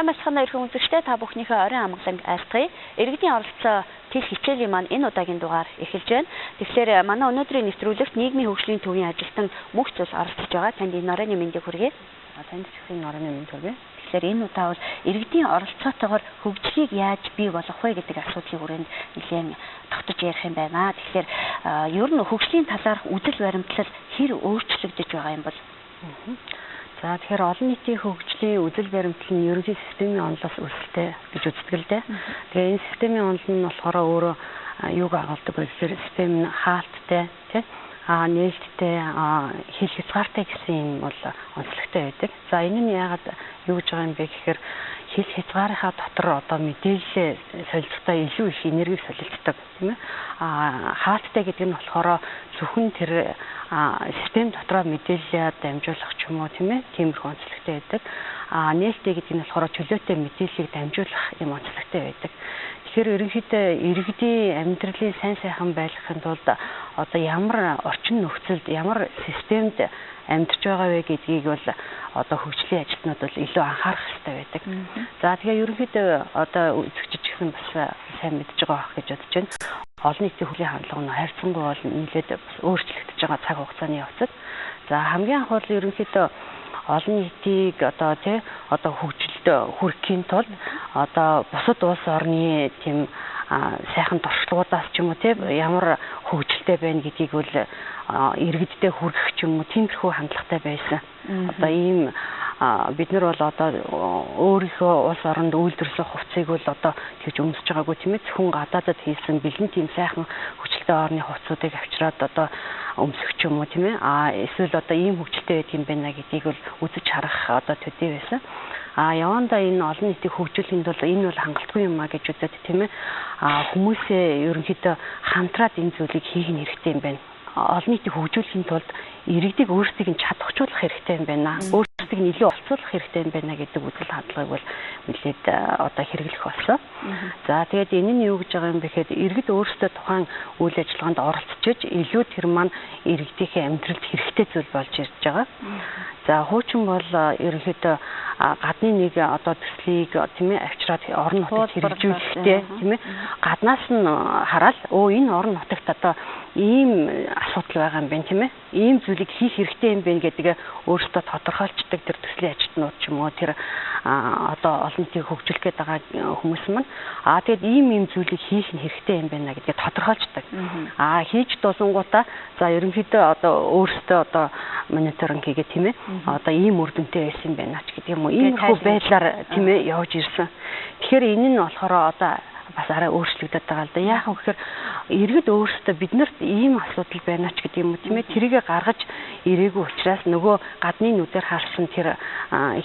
Сайн бацхан өрхөн үзэгчтэй та бүхнийхээ оройн амгаланг айлтгая. Иргэдийн оролцоо тэл хичээлийн маань энэ удаагийн дугаар эхэлж байна. Тэгэхээр манай өнөөдрийн нэвтрүүлэгт нийгмийн хөгжлийн төвийн ажилтан мөнх цус оролцож байгаа. Танд энэ оройн мэндийг хүргэе. Танд ч гэсэн оройн мэнд хүргэе. Тэгэхээр энэ удаа бол иргэдийн оролцоотойгоор хөгжлийг яаж бий болгох вэ гэдэг асуудлын хүрээнд нэлээд тогтож ярих юм байна. Тэгэхээр ер нь хөгжлийн талаарх үзэл баримтлал хэр өөрчлөгдөж байгаа юм бол? За тэгэхээр олон нийтийн хөгжлийн үзэл баримтлал нь ерөнхий системийн онолоос өсөлттэй гэж үздэг л дээ. Тэгээ энэ системийн онол нь болохоор өөрөө юуг агуулдаг вэ гэхээр систем нь хаалттай тий нээлттэй хил хязгаартай гэсэн юм бол онцлогтой байдаг. За энэ нь яагаад юу гэж байгаа юм бэ гэхээр хил хязгаарынхаа дотор одоо мэдээлэл солилцохдоо илүү их энерги солилцдог тийм ээ. Хаалттай гэдэг нь болохоор зөвхөн тэр систем дотроо мэдээлэл дамжуулах ч юм уу тийм ээ. Тиймэрхүү онцлогтой байдаг. Нээлттэй гэдэг нь болохоор чөлөөтэй мэдээллийг дамжуулах юм онцлогтой байдаг. Тэгэхээр ерөнхийдөө иргэдийн амьдралын сайн сайхан байлгахын тулд одоо ямар орчин нөхцөлд ямар системд амьдарч байгаа вэ гэдгийг бол одоо хөгжлийн ажилтнууд бол илүү анхаарах хэрэгтэй байдаг. За тэгээ ерөнхийдөө одоо үзэгчид гэсэн бас сайн мэдж байгаа байх гэж бодож байна. Олон нийтийн хөгжлийн хандлага нь хайрцангуй бол нэлээд өөрчлөгдөж байгаа цаг хугацааны явцад. За хамгийн анх бол ерөнхийдөө олон нийтийг одоо хөгжилд хүрэхийн тулд одоо бусад улс орны тийм сайхан туршлагуудаас ч юм уу тийм ямар хөгжилтэй байна гэдгийг бол иргэддээ хүргэх ч юм уу тиймэрхүү хандлагатай байсан. Одоо ийм бид нар бол одоо өөрийнхөө улс оронд үйлдвэрлэх хувцсыг бол одоо тэгж өмсөж байгаагүй тийм ээ зөвхөн гадаадад хийсэн бэлэн тийм сайхан хөгжилтэй орны хувцсуудыг авчираад одоо өмсөх ч юм уу тийм ээ эсвэл одоо ийм хөгжилтэй байдаг юм байна гэдгийг бол үзэж харах одоо төдий байсан. Явандаа энэ олон нийтийг хөгжүүлэхэд бол энэ бол хангалтгүй юм а гэж үзээд тийм ээ хүмүүсээ ерөнхийдөө хамтраад энэ зүйлийг хийх нь хэрэгтэй юм байна. Олон нийтийг хөгжүүлэхийн тулд иргэдийг өөрсдийг нь чадахжуулах хэрэгтэй юм байна. Өөрсдийг нь илүү олцуулах хэрэгтэй юм байна гэдэг үзэл хандлагыг бол нэлээд одоо хэрэглэх болсон. За тэгээд энэ нь юу гэж байгаа юм бэ гэхэд иргэд өөрсдөө тухайн үйл ажиллагаанд оролцож илүү тэр маань иргэдийнхээ амьдралд хэрэгтэй зүйл болж ирж байгаа. За хуучин бол ерөнхийдөө гадны нэг одоо төслийг тийм ээ авчираад орон нутагт хэрэгжүүлэхдээ тийм ээ гаднаас нь хараад энэ орон нутагт одоо ийм асуудал байгаа юм байна тийм ээ ийм зүйлийг хийх хэрэгтэй юм байна гэдгээ өөрсдөө тодорхойлцдог тэр төслийн ажилтнууд ч юм уу тэр одоо олон нийтийг хөгжүүлэх гээд байгаа хүмүүс маань тэгээд ийм зүйлийг хийх нь хэрэгтэй юм байна гэдгээ тодорхойлцдог. Хийж дулангуудаа за ерөнхийдөө одоо өөрсдөө одоо мониторинг хийгээ тийм ээ одоо ийм үр дүнтэй байсан юм байна ч гэдэг юм уу иймэрхүү байдлаар тийм ээ явж ирсэн. Тэгэхээр энэ нь болохоор одоо бас арай өөрчлөгдөж байгаа л да. Яах вэ гэхээр иргэд өөрсдөө биднэрт ийм асуудал байна ч гэдэг юм уу тийм ээ тэрийгэ гаргаж ирээгүй учраас нөгөө гадны нүдээр харсан тэр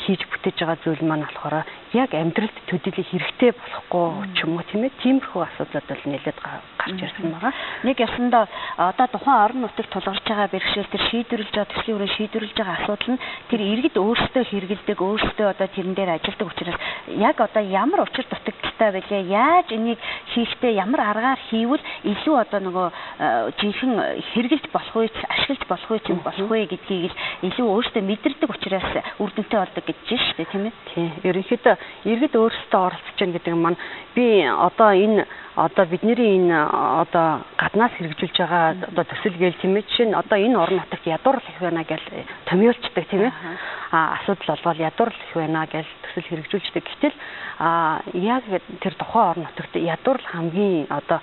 хийж бүтээж байгаа зүйл маань болохоор яг амьдралд төдийлөх хэрэгтэй болохгүй ч юм уу тийм ээ тиймэрхүү асуудлууд бол нэлээд гарч ирсэн байгаа. Нэг ясандаа одоо тухайн орон нутагт тулгарч байгаа бэрхшээл тэр шийдвэрлэж байгаа төслийн хүрээнд шийдвэрлэж байгаа асуудал нь тэр иргэд өөрсдөө хэрэгэлдэг өөрсдөө одоо тэрэн дээр ажилладаг учраас яг одоо ямар учир дутагдaltaй байлээ яаж энийг хийхдээ ямар аргаар хийвэл илүү одоо нөгөө жинхэнэ хэрэгжилж болох үе ашиглаж болох үе юм болох вэ гэдгийг илүү өөрсдөө мэдэрдэг учраас үр дүнтэй болдог гэж байна шүү дээ тийм ээ. Тийм. Ерөнхийдөө иргэд өөрсдөө оролцож байна гэдэг нь маань би одоо энэ одоо бидний энэ одоо гаднаас хэрэгжүүлж байгаа одоо төсөл гээл тийм ээ жишээ нь одоо энэ орон нутагт ядуурлах их байна гэж томьёолцдог тийм ээ асуудал болвол ядуурлах их байна гэж төсөл хэрэгжүүлждэг. Гэтэл яг тэр тухайн орон нутагт ядуурлах хамгийн одоо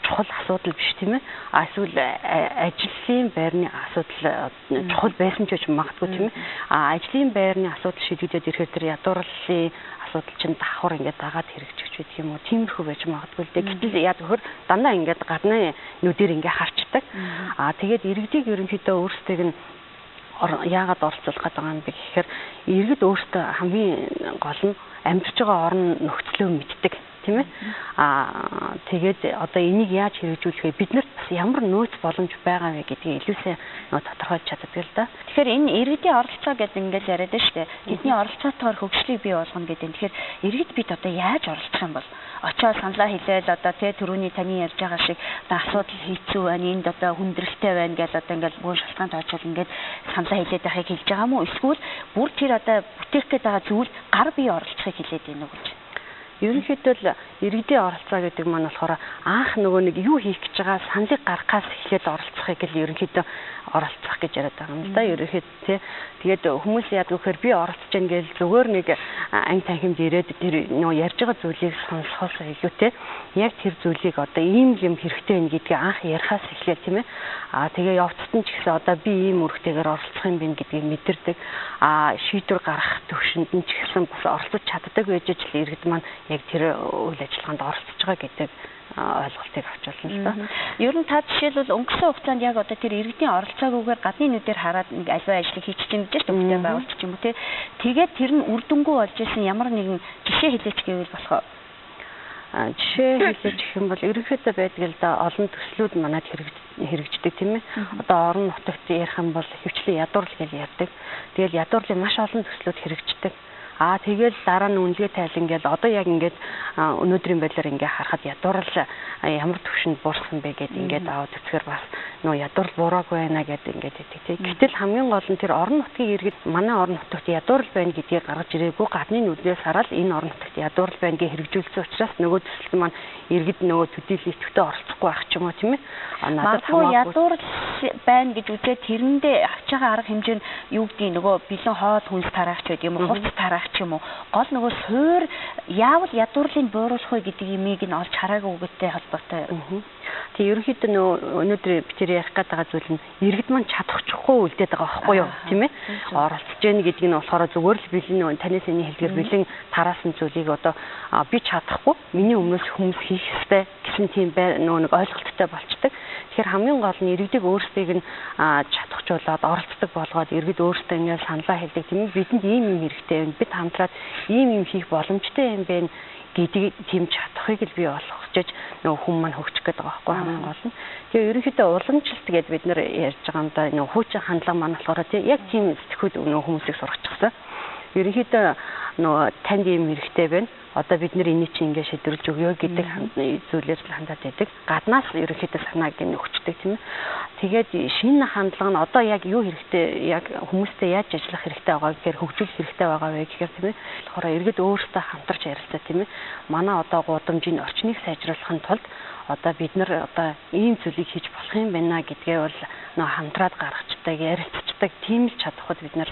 чухал асуудал биш тийм ээ эсвэл ажлын байрны асуудал чухал байсан ч гэж магадгүй тийм ээ ажлын байрны асуудал шийдэгдээд ирэхээр тэр ядуурлалын асуудал чинь давхар ингээд дагаад хэрэгжиж байдаг юм уу тиймэрхүү байж магадгүй л дээ. Гэтэл яг зөвхөр дандаа ингээд гадны нүдээр ингээд харцдаг. Тэгээд иргэдийг ерөнхийдөө өөрсдийг нь яагаад оролцуулах гэдэг юм бэ гэхээр иргэд өөрсдөө хамгийн гол нь амьдарч байгаа орон нөхцлөө мэддэг. тийм ээ. Тэгээд одоо энийг яаж хэрэгжүүлэх вэ? Биднэрт бас ямар нөөц боломж байгаа вэ гэдгийг илүүсээ тодорхойлж чаддаг л да. Тэгэхээр энэ иргэдийн оролцоо гэдэг ингээд яриад байна шүү дээ. Тэдний оролцоотойгоор хөгжлийг бий болгоно гэдэг. Тэгэхээр иргэд бид одоо яаж оролцох юм бол очоод саналаа хэлээд одоо түрүүний таны ярьж байгаа шиг асуудал хэцүү байна, энд одоо хүндрэлтэй байна гэж одоо ингээд бүх шалтгаан тоочвол ингээд саналаа хэлээд байхыг хэлж байгаа мó? Эсвэл бүр тэр одоо бүтээх гээд байгаа зүйл гар бие оролцохыг хэлээд байна уу гэж? Ерөнхийдөө л иргэдийн оролцоо гэдэг маань болохоор анх нөгөө нэг юу хийх гэж байгаа саналыг гаргахаас эхлээд оролцохыг л ерөнхийдөө оролцох гэж яриад байгаа юм л да. Ерөнхийдөө тэгээд хүмүүс яадаг вэхээр би оролцож гэн гэж зүгээр нэг анги танхимд ирээд тэр нөгөө ярьж байгаа зүйлийг сонсохоос илүүтэй яг тэр зүйлийг одоо ийм юм хэрэгтэй байна гэдгийг анх ярихаас эхлэв тийм ээ. Тэгээ явцад нь ч гэсэн одоо би ийм үрхтэйгээр оролцох юм байна гэдгийг мэдэрдэг. Шийдвэр гаргах төвшөнд нь ч гэсэн бас оролцож чаддаг байж л иргэд маань яг тэр үйл ажиллагаанд оролцож байгаа гэдэг ойлголтыг авч болно л доо. Ер нь та жишээлбэл өнгөрсөн хугацаанд яг одоо тэр иргэдийн оролцоогүйгээр гадны нүдээр хараад нэг аливаа ажлыг хийж чинь гэж төвтэй байгуулчих юм уу те. Тэгээд тэр нь үр дүнгүй болж исэн ямар нэгэн жишээ хэлээч гэвэл болох уу? Жишээ хэлж гэх юм бол ерөнхийдөө байдаг л да олон төслүүд манайд хэрэгждэг тийм ээ. Одоо орон нутагт ярих юм бол хөвчлэн ядуурл гэж ярьдаг. Тэгэл ядуурлын маш олон төслүүд хэрэгждэг. Тэгэл дараа нь үнэлгээ тайлан гээд одоо яг ингээд өнөөдрийн байдлаар ингээ харахад ядуурл ямар төвшөнд буурсан бэ гэд ингээд аваад үзэхээр бас нөө ядуурл буураагүй байна гэд ингээд хэлдэг тийм. Гэтэл хамгийн гол нь тэр орон нутгийн иргэд манай орон нутагт ядуурл байна гэдгийг гаргаж ирээгүй гадны нүднээс хараад энэ орон нутагт ядуурл байна гэж хэрэгжүүлсэн учраас нөгөө төсөл маань иргэд нөгөө төдийлөл идэвхтэй оролцохгүй байх ч юм уу тийм ээ. Надад ядуурл байна гэж үзээд тэрэндээ авч байгаа арга хэмжээ нь юу гэдгийг нөгөө бэлэн хоол хүнс тараагч гэдэг юм уу хувц тараагч юм уу гол нөгөө суур яавал ядуурлыг бууруулах вэ гэдэг юмыг нь олж хараагүй үгтэй холбоотой. Тэг ерөнхийдөө нөө өнөөдөр би тэр ярих гээд байгаа зүйл нь иргэд маань чадахчихгүй үлдээд байгаа байхгүй юу тийм ээ оролцож гэнэ гэдэг нь болохоор зүгээр л бэлэн таны сэний хэлдгээр бэлэн тараасан зүйлийг одоо би чадахгүй миний өмнөөс хүмүүс хийх ёстой гэсэн тийм нөө нэг ойлголттой болчдөг. Тэгэхээр хамгийн гол нь иргэдэг өөрсдийг нь чадахжуулаад оролцдог болгоод иргэд өөрсдөө ингээд саналаа хэлдэг тийм ээ бидэнд ийм юм хэрэгтэй байна бид хамтраад ийм юм хийх боломжтой юм байна гэдэг тийм чадахыг л бий болгохжиж нөө хүмүүс маань хөгжих гэдэг байгаа байхгүй хамгийн гол нь. Тэгээ ерөнхийдөө уламжлалт гэдээ бид нэр ярьж байгаа юм да нөө хуучин хандлага маань болохоор тийм яг тийм сэтгэхүйд нөө хүмүүсийг сургачихсан. Ерөнхийдөө нөө танд ийм хэрэгтэй байна. Одоо бид нэр энийг чинь ингээд шийдвэрлэж өгөө гэдэг зүйлээр л хандаад байдаг. Гаднаас ерөнхийдөө санааг нь өгчдөг тийм ээ. Тэгээд шинэ хандлага нь одоо яг юу хэрэгтэй яг хүмүүстэй яаж ажиллах хэрэгтэй байгаа гэхээр хөгжүүлэх хэрэгтэй байгаа вэ гэхээр тийм ээ. Тэгэхээр иргэд өөрсдөө хамтарч ярилцаа тийм ээ. Манай одоо гудамжийн орчныг сайжруулахын тулд одоо бид нар одоо ийм зүйлийг хийж болох юм байна гэдгээ бол нөө хамтраад гаргацдаг, ярилцдаг тийм л чадхад бид нар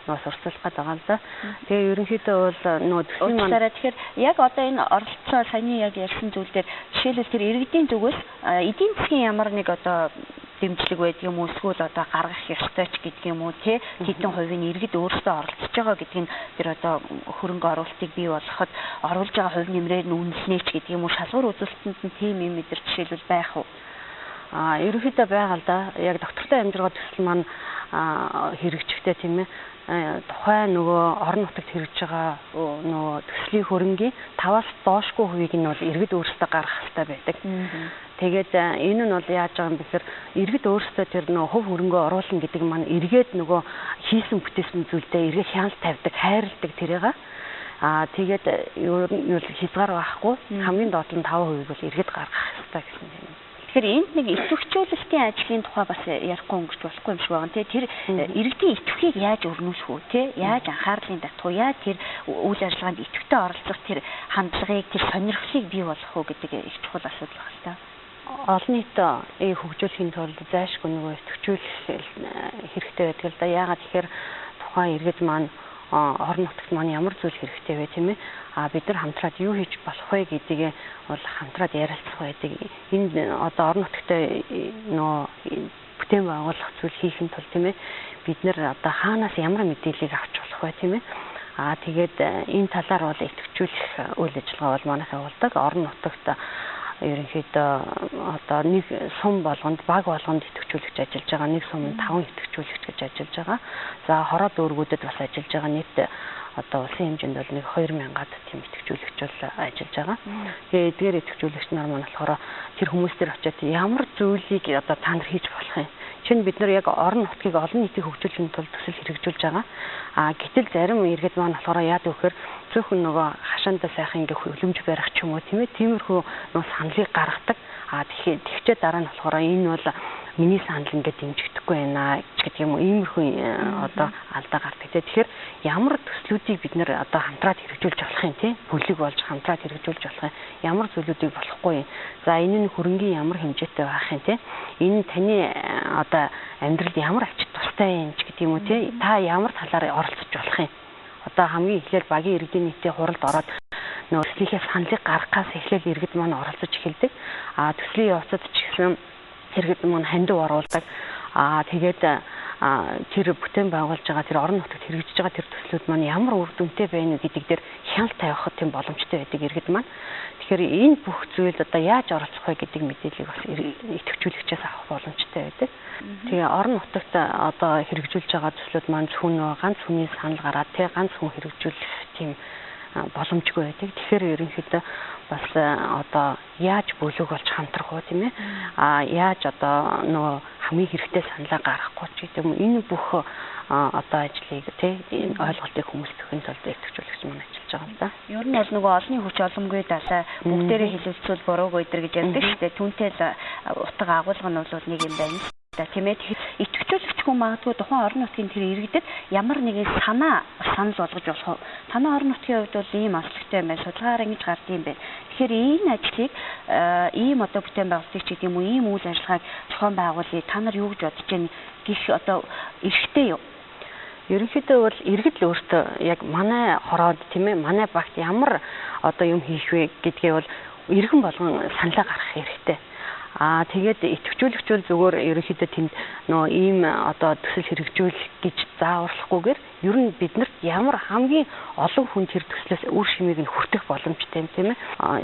сурцлах гэдэг байгаа л да. Тэгээ ерөнхийдөө бол нөө төслийн маань тэгэхээр яг одоо энэ оролцоо саяны яг ярьсан зүйл дээр жишээлбэл тэр иргэдийн зүгээс эдийн засгийн ямар нэг одоо дэмжлэг байдаг юм уу эсвэл одоо гаргах ёстой ч гэдэг юм уу те хэдэн хувийн иргэд өөрсдөө оролцож байгаа гэдэг нь тэр одоо хөрөнгө оруулалтыг бий болгоход оруулж байгаа хувь нэмрээр нь үнэлнэ ч гэдэг юм уу шалгуур үзүүлэлтэнд нь тийм юм мэдэр жишээлбэл байх уу? Ерөнхийдөө байгаа л да. Яг доктортой амжиргаа төсөл маань хэрэгжихтэй тийм ээ. Тухайн нөгөө орон нутагт хэрэгжиж байгаа нөгөө төслийн хөрөнгийн 5-аас доошгүй хувийг нь бол иргэд өөрсдөө гаргах хэрэгтэй байдаг. Тэгээд энэ нь бол яаж байгаа юм бэ гэхээр иргэд өөрсдөө тэр нөгөө хөв хөрөнгөө оруулна гэдэг маань эргээд нөгөө хийсэн бүтээсэн зүйлдээ эргээд хяналт тавьдаг, хайрладаг тэрийг. Тэгээд юу хязгаар байхгүй хамгийн доод нь 5% бол иргэд гаргах хэрэгтэй гэсэн юм. Тэгэхээр энд нэг идэвхжүүлэлтийн ажлын тухай бас ярихгүй өнгөрч болохгүй юм шиг байна. Тэр иргэдийн идэвхийг яаж өрнүүлэх үү те? Яаж анхаарлын татах уу? Яаж тэр үйл ажиллагаанд идэвхтэй оролцох тэр хандлагыг, тэр сонирхлыг бий болгох уу гэдэг их чухал асуудал байна л та. Олон нийтийг хөгжүүлэхийн тулд зайлшгүй нөгөө идэвхжүүлэх хэрэгтэй байдаг л да. Яагаад тэгэхээр тухайн иргэд маань орон нутагт маань ямар зүйл хэрэгтэй вэ тийм ээ? Бид нар хамтраад юу хийж болох вэ гэдгийг бол хамтраад ярилцах байдаг. Энэ одоо орон нутагтай нөө бүтээн байгуулах зүйл хийхин тулд тийм ээ бид нар одоо хаанаас ямар мэдээллийг авч болох вэ тийм ээ? Тэгээд энэ талаар бол идэвхжүүлэх үйл ажиллагаа бол манайх явуулдаг. Орон нутагт ерөнхийдөө одоо нэг сум болгонд баг болгонд идэвхжүүлэгч ажиллаж байгаа нэг сумд 5 идэвхжүүлэгч идэвхжүүлэгч гэж ажиллаж байгаа. За хороо дүүргүүдэд бас ажиллаж байгаа нийт одоо улсын хэмжээнд бол нэг 2000-аад тийм идэвхжүүлэгч бол ажиллаж байгаа. Тэгээ эдгээр идэвхжүүлэгч нар маань болохоор тэр хүмүүс дээр очиад ямар зүйлийг одоо та нар хийж болох юм. Чинь бид нар яг орон нутгийг олон нийтийг хөгжүүлэхийн тулд төсөл хэрэгжүүлж байгаа. Гэтэл зарим иргэд маань болохоор яад гэхээр зөвхөн нөгөө хашаандаа сайхан ингээ хөлөмж барих ч юм уу тийм ээ. Тиймэрхүү нөгөө саналыг гаргадаг. Тэгчээ дараа нь болохоор энэ бол миний санал ингээд дэмжигдэхгүй байна гэдэг юм уу. Иймэрхүү одоо алдаа гардаг. Тэгэхээр ямар төслүүдийг бид нэр одоо хамтраад хэрэгжүүлж болох юм тийм бүлэг болж хамтраад хэрэгжүүлж болох юм. Ямар зүйлүүдийг болохгүй юм. За энэ нь хөрөнгийн ямар хэмжээтэй байх юм тийм. Энэ таны одоо амьдралд ямар ач тустай юм ч гэдэг юм уу тийм. Та ямар талаар оролцож болох юм. Одоо хамгийн эхлээд багийн иргэдийн нийтийн хуралд ороод нөгөө төслийнхээ саналыг гаргахаас эхлээд иргэд маань оролцож эхэлдэг. Төслийн явцад ч гэсэн иргэд маань хандив оруулдаг. Тэгээд тэр бүтээн байгуулж байгаа тэр орон нутагт хэрэгжиж байгаа тэр төслүүд маань ямар үр дүнтэй байна гэдэг дээр хяналт тавихад тийм боломжтой байдаг иргэд маань. Тэгэхээр энэ бүх зүйл одоо яаж оролцох вэ гэдэг мэдээллийг бас идэвхжүүлэгчээс авах боломжтой байдаг. Тэгээ орон нутагт одоо хэрэгжүүлж байгаа төслүүд маань зөвхөн ганц хүний санал гараад тий ганц хүн хэрэгжүүлэх тийм боломжгүй байдаг. Тэгэхээр ерөнхийдөө бас одоо яаж бүлэг болж хамтрах уу тийм ээ. Яаж одоо нөгөө хамгийн хэрэгтэй саналаа гаргахгүй ч гэдэг юм. Энэ бүх одоо ажлыг тий ойлголтыг хүмүүст өгөхөнд тулд идэвхжүүлэгч маань ажиллаж байгаа юм да. Ер нь бол нөгөө олонний хүч оломгүй дасаа бүгдээрээ хэлэлцүүл бурууг өдр гэж ярьдаг шүү дээ. Түүнтэй л утга агуулга нь бол нэг юм байна. Тийм ээ идэвхжүүлэгч хүн магадгүй тухайн орон нутгийн тэр иргэдэд ямар нэгэн санал болгож болох. Танай орон нутгийн хувьд бол ийм онцлогтой юм байна. Судалгаараа ингэж гардыг байна. Тэгэхээр энэ ажлыг ийм одоо бүтээн байгуулалтыг ч гэдэг юм уу ийм үйл ажиллагааг зохион байгуулъя. Та нар юу гэж бодож байна гэх одоо эрхтэй юу? Ерөнхийдөө бол иргэд л өөртөө яг манай хороод тийм ээ манай багт ямар одоо юм хийх вэ гэдгээ бол иргэн болгон саналаа гаргах хэрэгтэй. Тэгээд идэвхжүүлэгч бол зүгээр ерөнхийдөө тэнд нөө ийм одоо төсөл хэрэгжүүлэх гэж зааварлахгүйгээр ер нь биднэрт ямар хамгийн олон хүн тэр төслөөс үр шимийг нь хүртэх боломжтой юм тийм ээ.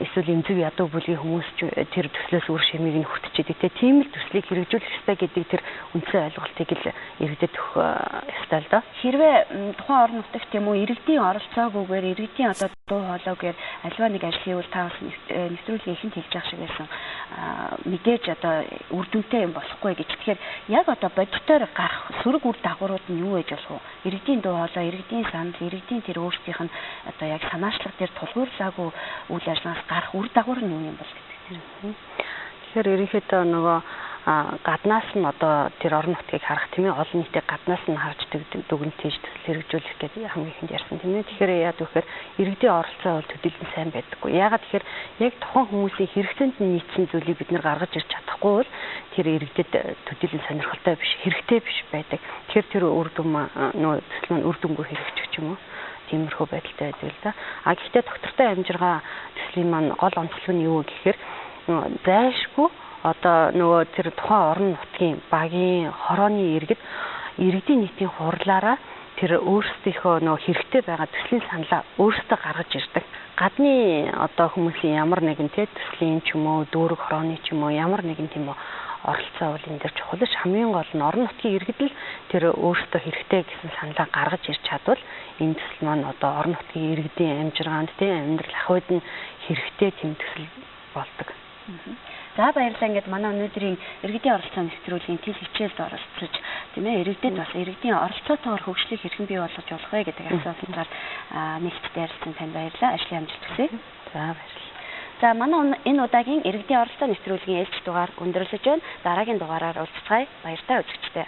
Эсвэл эмзэг ядуу бүлгийн хүмүүс тэр төслөөс үр шимийг нь хүртчихэд тийм л төслийг хэрэгжүүлэх ёстой гэдэг тэр үндсэн ойлголтыг л иргэдэд өгөх ёстой л доо. Хэрвээ тухайн орон нутагт тийм үү иргэдийн оролцоогүйгээр иргэдийн одоо дуу хоолойгээр альва нэг ажил хийвэл та бас нэвтрүүлгийн ихэнд хэлж байгаа шиг байсан мэдээж одоо үр дүнтэй юм болохгүй гэж. Тэгэхээр яг одоо бодитоор гарах сөрөг үр дагаврууд нь юу гэж болох вэ? Иргэдийн дуу хоолой, иргэдийн санал, иргэдийн тэр өөрсдийнх нь одоо яг санаачлаг дээр тулгуурлаагүй үйл ажиллагаас гарах үр дагавар нь юу юм бол гэдэг. Тэгэхээр ерөнхийдөө нөгөө гаднаас нь одоо тэр орон нутгийг харах тийм ээ олон нийтэд гаднаас нь харж дүгнэж тийж төсөл хэрэгжүүлэх гэдэг хамгийн ихэнд ярьсан тийм ээ. Тэгэхээр яад гэхээр иргэдийн оролцоо бол төдийлөн сайн байдаггүй. Яагаад тэгэхээр яг тухайн хүмүүсийн хэрэгцээнд нийцсэн зүйлийг бид нэр гаргаж ирж чадахгүй бол тэр иргэдэд төдийлөн сонирхолтой биш, хэрэгтэй биш байдаг. Тэгэхээр тэр үр дүн нөө төсөл маань үр дүнгүй хэрэгжих ч юм уу. Тиймэрхүү байдалтай байдаг л да. Гэхдээ доктортой амжиргаа төслийн маань гол онцлог нь юу гэхээр зайлшгүй одоо нөгөө тэр тухайн орон нутгийн багийн хорооны иргэдийн нийтийн хурлаараа тэр өөрсдийнхөө нөгөө хэрэгтэй байгаа төслийн саналаа өөрсдөө гаргаж ирдэг. Гадны одоо хүмүүсийн ямар нэгэн төслийн ч юм уу дүүрэг хорооны ч юм уу ямар нэгэн тийм оролцоо бол энэ дээр чухал ш. Хамгийн гол нь орон нутгийн иргэд л тэр өөрсдөө хэрэгтэй гэсэн саналаа гаргаж ирч чадвал энэ төсөл маань одоо орон нутгийн иргэдийн амжиргаанд тийм амьдрал ахуйд нь хэрэгтэй тийм төсөл болдог. За баярлалаа. Ингээд манай өнөөдрийн иргэдийн оролцоо нэвтрүүлгийн тэл хичээлд оролцож тийм ээ иргэдэд бас иргэдийн оролцоотойгоор хөгжлийг хэрхэн бий болгож болох вэ гэдэг асуултаар нэгтд ярилцсан танд баярлалаа. Ажлын амжилт хүсье. За баярлалаа. За манай энэ удаагийн иргэдийн оролцоо нэвтрүүлгийн ээлж дугаар өндөрлөж байна. Дараагийн дугаараар уулзцгаая. Баяртай үзэгчдээ.